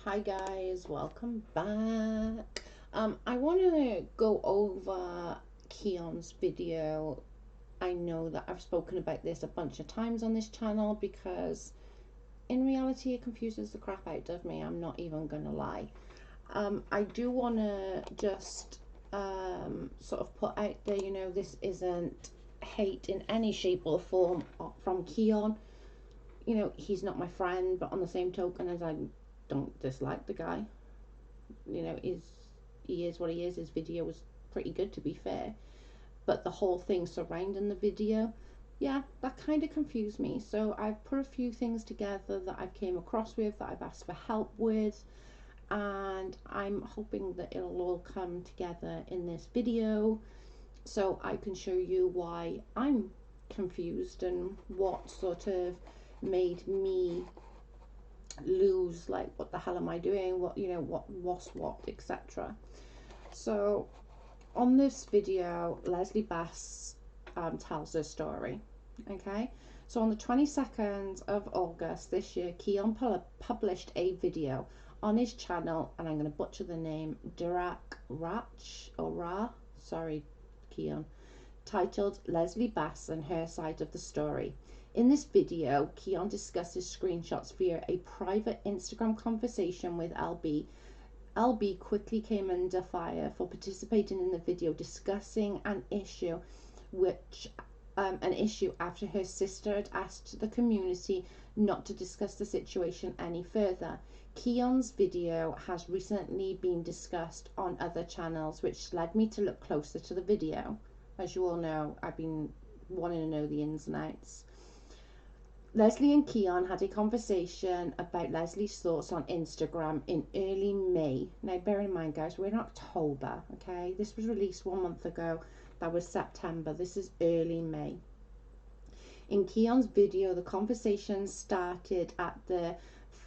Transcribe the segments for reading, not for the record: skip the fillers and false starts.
Hi guys, welcome back. I want to go over Keon's video. I know that I've spoken about this a bunch of times on this channel because in reality it confuses the crap out of me. I'm not even gonna lie. I do want to just sort of put out there, this isn't hate in any shape or form from Keon. He's not my friend, but on the same token, as I don't dislike the guy, he is what he is. His video was pretty good, to be fair, but the whole thing surrounding the video, yeah, that kind of confused me. So I've put a few things together that I've came across with, that I've asked for help with, and I'm hoping that it'll all come together in this video so I can show you why I'm confused and what sort of made me lose, like, what the hell am I doing, what's what, etc. So on this video, Leslie Bass tells her story. Okay, so on the 22nd of August this year, Keon published a video on his channel, and I'm going to butcher the name, sorry Keon, titled Leslie Bass and Her Side of the Story. In this video, Keon discusses screenshots via a private Instagram conversation with LB. LB quickly came under fire for participating in the video, discussing an issue after her sister had asked the community not to discuss the situation any further. Keon's video has recently been discussed on other channels, which led me to look closer to the video. As you all know, I've been wanting to know the ins and outs. Leslie and Keon had a conversation about Leslie's thoughts on Instagram in early May. Now, bear in mind, guys, we're in October, okay? This was released 1 month ago. That was September. This is early May. In Keon's video, the conversation started at the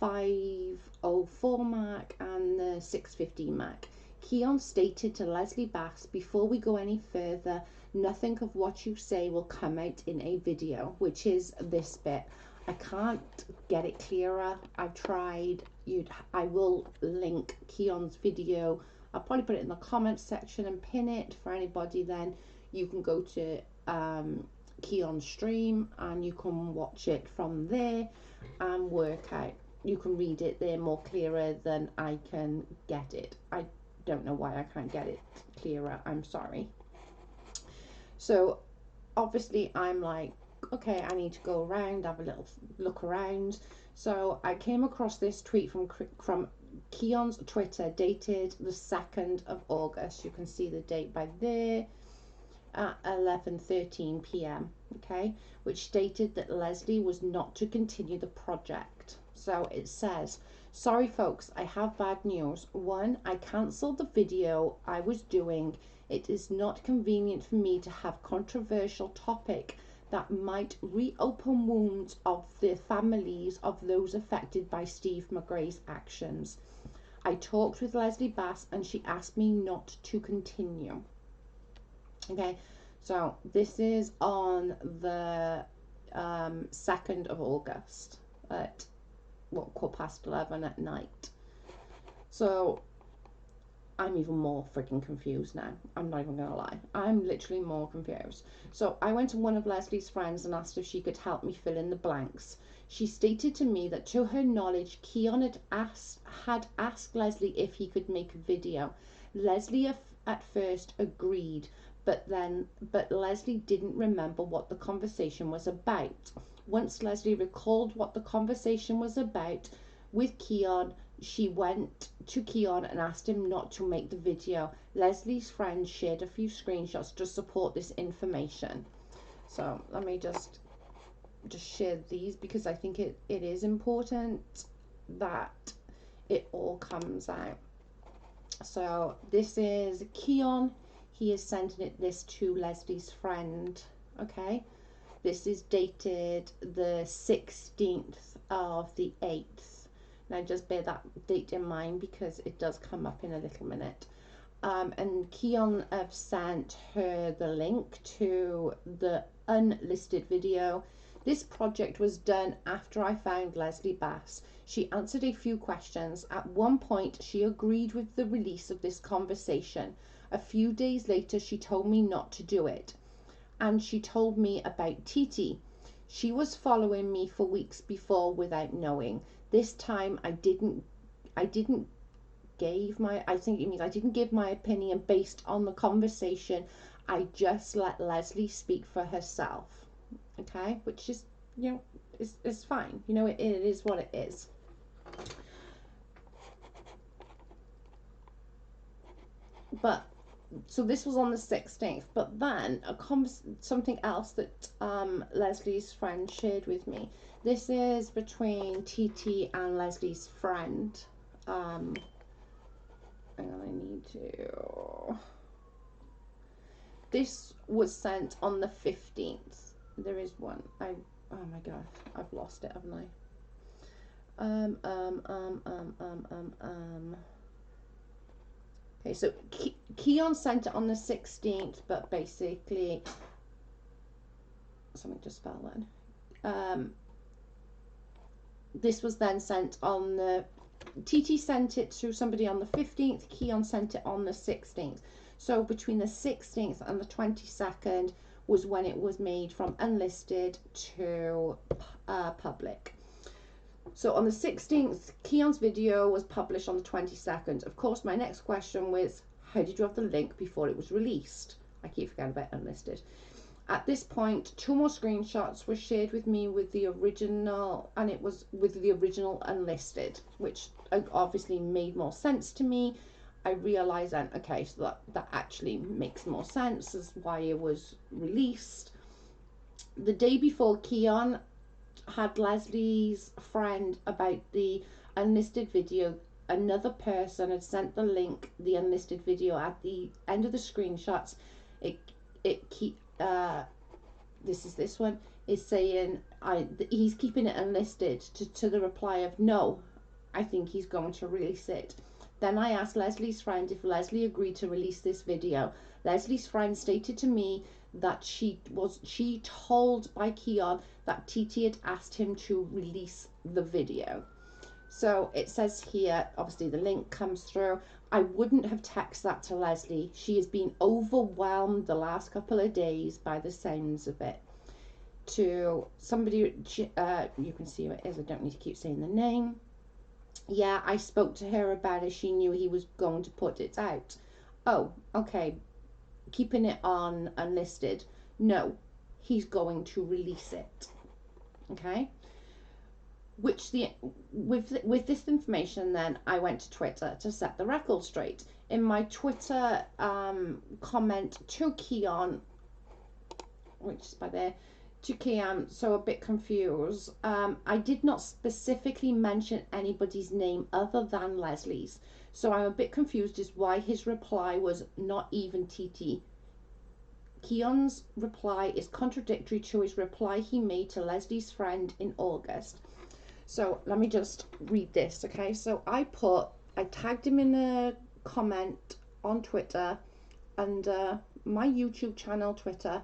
5:04 mark and the 6:15 mark. Keon stated to Leslie Bass, "Before we go any further, nothing of what you say will come out in a video," which is this bit. I can't get it clearer. I've tried. I will link Keon's video. I'll probably put it in the comments section and pin it for anybody. Then you can go to Keon's stream and you can watch it from there and work out. You can read it there more clearer than I can get it. I don't know why I can't get it clearer. I'm sorry. So obviously I'm like, okay, I need to go around, have a little look around. So I came across this tweet from Keon's Twitter, dated the 2nd of August. You can see the date by there, at 11:13 p.m. okay, which stated that Leslie was not to continue the project. So it says, "Sorry folks, I have bad news. 1, I cancelled the video I was doing. It is not convenient for me to have controversial topic that might reopen wounds of the families of those affected by Steve McGrae's actions. I talked with Leslie Bass and she asked me not to continue." Okay, so this is on the 2nd of August at 11:15 at night. So I'm even more freaking confused now. I'm not even gonna lie. I'm literally more confused. So I went to one of Leslie's friends and asked if she could help me fill in the blanks. She stated to me that to her knowledge, Keon had asked Leslie if he could make a video. Leslie at first agreed, but Leslie didn't remember what the conversation was about. Once Leslie recalled what the conversation was about with Keon, she went to Keon and asked him not to make the video. Leslie's friend shared a few screenshots to support this information. So let me just share these, because I think it is important that it all comes out. So this is Keon. He is sending this to Leslie's friend. Okay, this is dated the 16th of the 8th. Now just bear that date in mind because it does come up in a little minute. And Keon have sent her the link to the Unlisted video, This project was done after I found Leslie Bass. She answered a few questions. At one point, she agreed with the release of this conversation. A few days later, she told me not to do it. And she told me about Titi. She was following me for weeks before without knowing. This time I didn't give my opinion based on the conversation. I just let Leslie speak for herself. Okay, which is, you know, is fine. You know, it is what it is. But so this was on the 16th, but then something else that Leslie's friend shared with me. This is between Titi and Leslie's friend. And I need to. This was sent on the 15th. There is one. Oh my god, I've lost it, haven't I? Okay, so Keon sent it on the 16th, but basically something just fell then. This was then sent on the Titi sent it to somebody on the 15th, Keon sent it on the 16th. So between the 16th and the 22nd was when it was made from unlisted to public. So on the 16th, Keon's video was published on the 22nd. Of course, my next question was, how did you have the link before it was released? I keep forgetting about unlisted. At this point, 2 more screenshots were shared with me with the original, and it was with the original unlisted, which obviously made more sense to me. I realized then, okay, so that actually makes more sense as why it was released. The day before Keon had Leslie's friend about the unlisted video, another person had sent the link, the unlisted video, at the end of the screenshots. This one is saying he's keeping it unlisted, to the reply of, no, I think he's going to release it. Then I asked Leslie's friend if Leslie agreed to release this video. Leslie's friend stated to me that she told by Keon that Titi had asked him to release the video. So it says here, obviously the link comes through. I wouldn't have texted that to Leslie. She has been overwhelmed the last couple of days by the sounds of it. To somebody, you can see who it is, I don't need to keep saying the name. Yeah, I spoke to her about it. She knew he was going to put it out. Oh, okay. Keeping it on unlisted. No, he's going to release it. Okay. With this information, then I went to Twitter to set the record straight. In my Twitter comment to Keon, which is by there, to Keon, so a bit confused. I did not specifically mention anybody's name other than Leslie's, so I'm a bit confused as why his reply was not even Titi. Keon's reply is contradictory to his reply he made to Leslie's friend in August. So let me just read this, okay? So I tagged him in a comment on Twitter under my YouTube channel Twitter.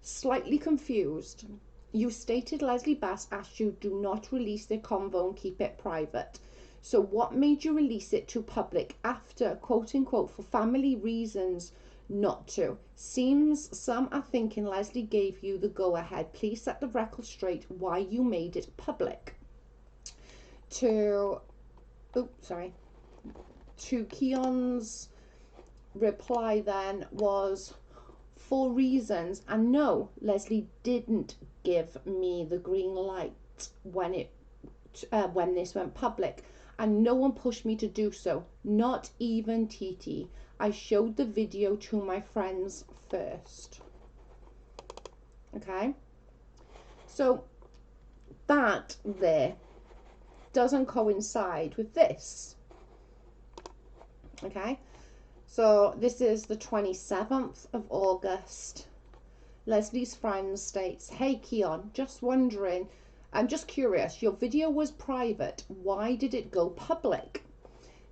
Slightly confused. You stated Leslie Bass asked you do not release the convo and keep it private. So what made you release it to public after, quote unquote, for family reasons not to? Seems some are thinking Leslie gave you the go ahead. Please set the record straight why you made it public. To Keon's reply then was, for reasons, and no, Leslie didn't give me the green light when this went public, and no one pushed me to do so, not even Titi. I showed the video to my friends first. Okay, so that there doesn't coincide with this. Okay, so this is the 27th of August. Leslie's friend states, hey Keon, just wondering, I'm just curious, your video was private, why did it go public?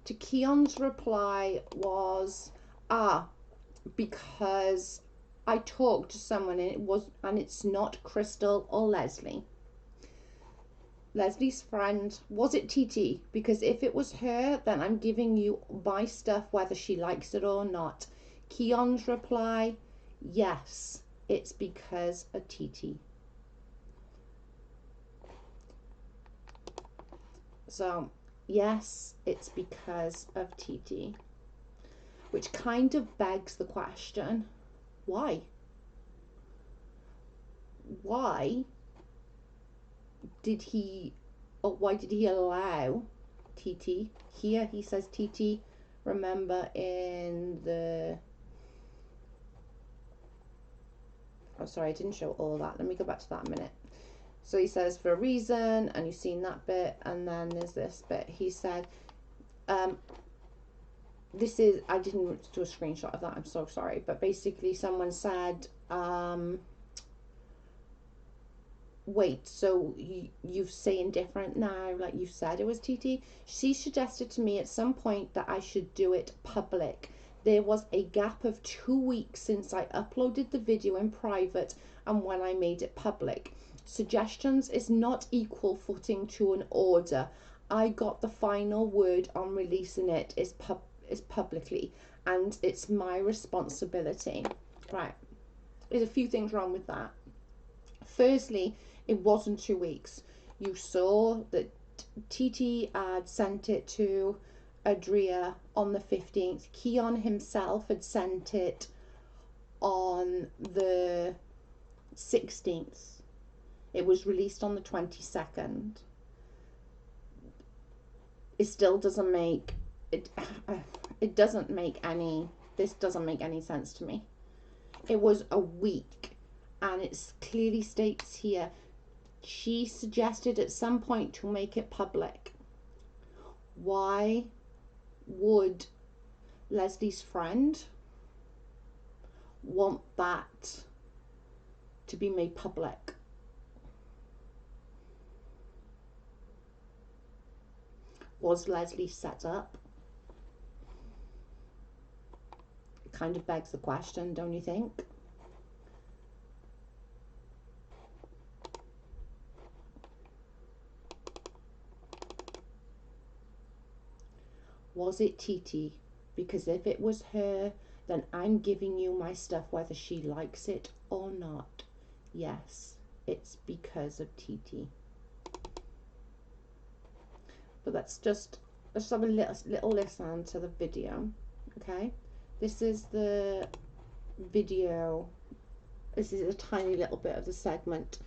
To Keon's reply was, because I talked to someone and it's not Crystal or Leslie. Leslie's friend, was it TT? Because if it was her, then I'm giving you my stuff whether she likes it or not. Keon's reply, yes, it's because of TT. So, yes, it's because of TT. Which kind of begs the question, why? Why did he allow TT? Here he says TT, remember in the, oh sorry, I didn't show all that, let me go back to that a minute. So he says for a reason, and you've seen that bit, and then there's this bit. He said, this is, I didn't do a screenshot of that, I'm so sorry, but basically someone said, wait, so you're saying different now, like you said it was TT? She suggested to me at some point that I should do it public. There was a gap of 2 weeks since I uploaded the video in private and when I made it public. Suggestions is not equal footing to an order. I got the final word on releasing it is publicly, and it's my responsibility. Right, there's a few things wrong with that. Firstly, it wasn't 2 weeks. You saw that TT had sent it to Adria on the 15th. Keon himself had sent it on the 16th. It was released on the 22nd. It still doesn't make it doesn't make any, this doesn't make any sense to me. It was a week, and it clearly states here she suggested at some point to make it public. Why would Leslie's friend want that to be made public? Was Leslie set up? It kind of begs the question, don't you think? Was it TT? Because if it was her, then I'm giving you my stuff whether she likes it or not. Yes, it's because of TT. But let's have a little listen to the video, okay? This is the video. This is a tiny little bit of the segment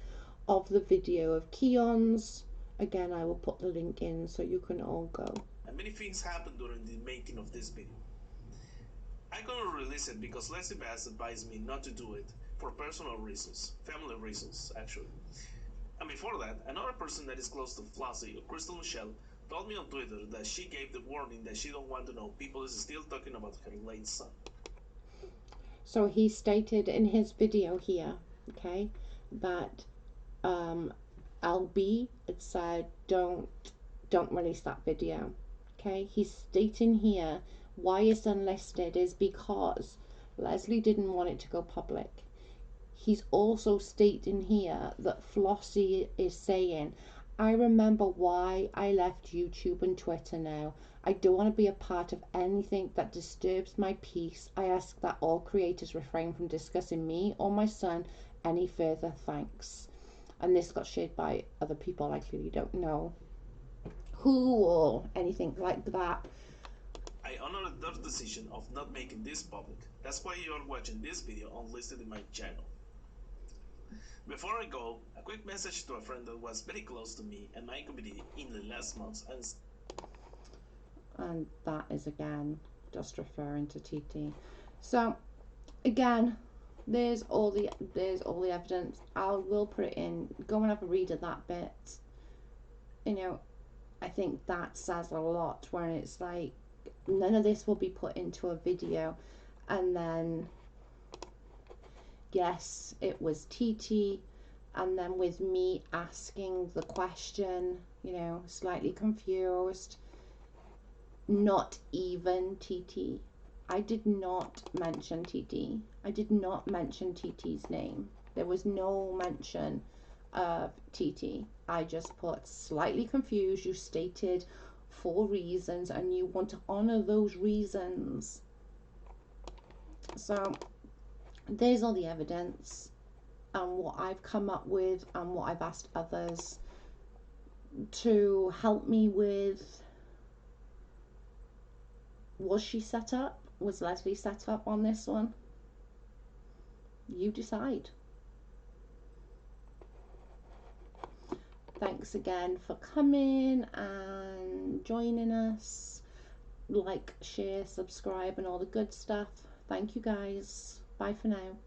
of the video of Keon's. Again, I will put the link in so you can all go. And many things happened during the making of this video. I couldn't release it because Leslie Bass advised me not to do it for personal reasons, family reasons actually. And before that, another person that is close to Flossie, Crystal Michelle, told me on Twitter that she gave the warning that she don't want to know people is still talking about her late son. So he stated in his video here, okay, that LB had said don't release that video. Okay, he's stating here why it's unlisted is because Leslie didn't want it to go public. He's also stating here that Flossie is saying, I remember why I left YouTube and Twitter now. I don't want to be a part of anything that disturbs my peace. I ask that all creators refrain from discussing me or my son any further. Thanks. And this got shared by other people I clearly don't know who or anything like that. I honor their decision of not making this public. That's why you are watching this video Unlisted in my channel. Before I go, a quick message to a friend that was very close to me and my community in the last months. And that is again just referring to TT. So again, there's all the evidence. I will put it in. Go and have a read of that bit. You know, I think that says a lot where it's like none of this will be put into a video, and then yes, it was TT, and then with me asking the question, you know, slightly confused. Not even TT. I did not mention TT. I did not mention TT's name. There was no mention of TT. I just put slightly confused. You stated 4 reasons and you want to honor those reasons. So there's all the evidence and what I've come up with and what I've asked others to help me with. Was she set up? Was Leslie set up on this one? You decide. Thanks again for coming and joining us. Like, share, subscribe and all the good stuff. Thank you guys. Bye for now.